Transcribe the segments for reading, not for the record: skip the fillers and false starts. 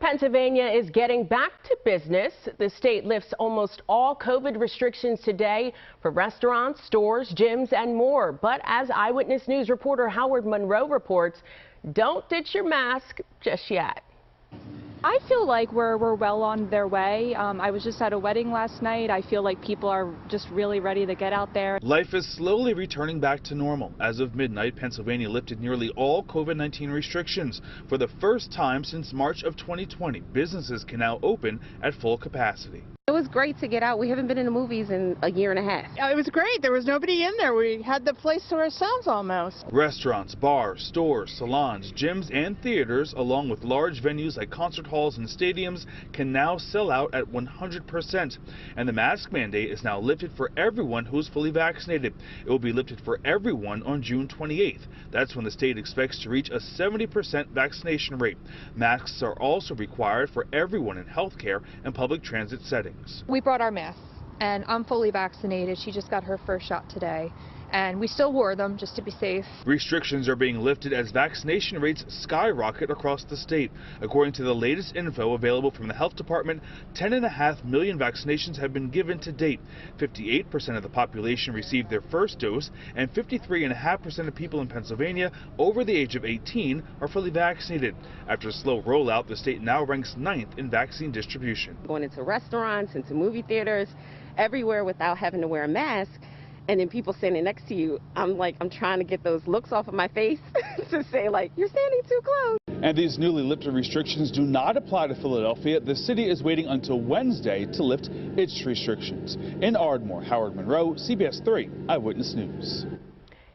Pennsylvania is getting back to business. The state lifts almost all COVID restrictions today for restaurants, stores, gyms, and more. But as Eyewitness News reporter Howard Monroe reports, don't ditch your mask just yet. I feel like we're well on their way. I was just at a wedding last night. I feel like people are just really ready to get out there. Life is slowly returning back to normal. As of midnight, Pennsylvania lifted nearly all COVID-19 restrictions. For the first time since March of 2020, businesses can now open at full capacity. It was great to get out. We haven't been in the movies in a year and a half. It was great. There was nobody in there. We had the place to ourselves almost. Restaurants, bars, stores, salons, gyms, and theaters, along with large venues like concert halls and stadiums, can now sell out at 100%. And the mask mandate is now lifted for everyone who is fully vaccinated. It will be lifted for everyone on June 28th. That's when the state expects to reach a 70% vaccination rate. Masks are also required for everyone in healthcare and public transit settings. We brought our masks, and I'm fully vaccinated. She just got her first shot today, and we still wore them just to be safe. Restrictions are being lifted as vaccination rates skyrocket across the state. According to the latest info available from the health department, 10.5 million vaccinations have been given to date. 58% of the population received their first dose, and 53.5% of people in Pennsylvania over the age of 18 are fully vaccinated. After a slow rollout, the state now ranks 9th in vaccine distribution. Going into restaurants, into movie theaters, everywhere without having to wear a mask. And then people standing next to you, I'm trying to get those looks off of my face to say, like, you're standing too close. And these newly lifted restrictions do not apply to Philadelphia. The city is waiting until Wednesday to lift its restrictions. In Ardmore, Howard Monroe, CBS 3 Eyewitness News.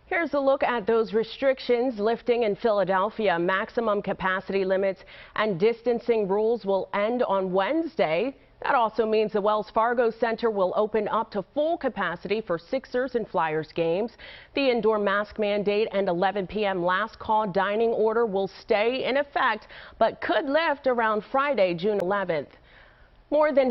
Here's a look at those restrictions lifting in Philadelphia. Maximum capacity limits and distancing rules will end on Wednesday. That also means the Wells Fargo Center will open up to full capacity for Sixers and Flyers games. The indoor mask mandate and 11 p.m. last call dining order will stay in effect, but could lift around Friday, June 11th. More than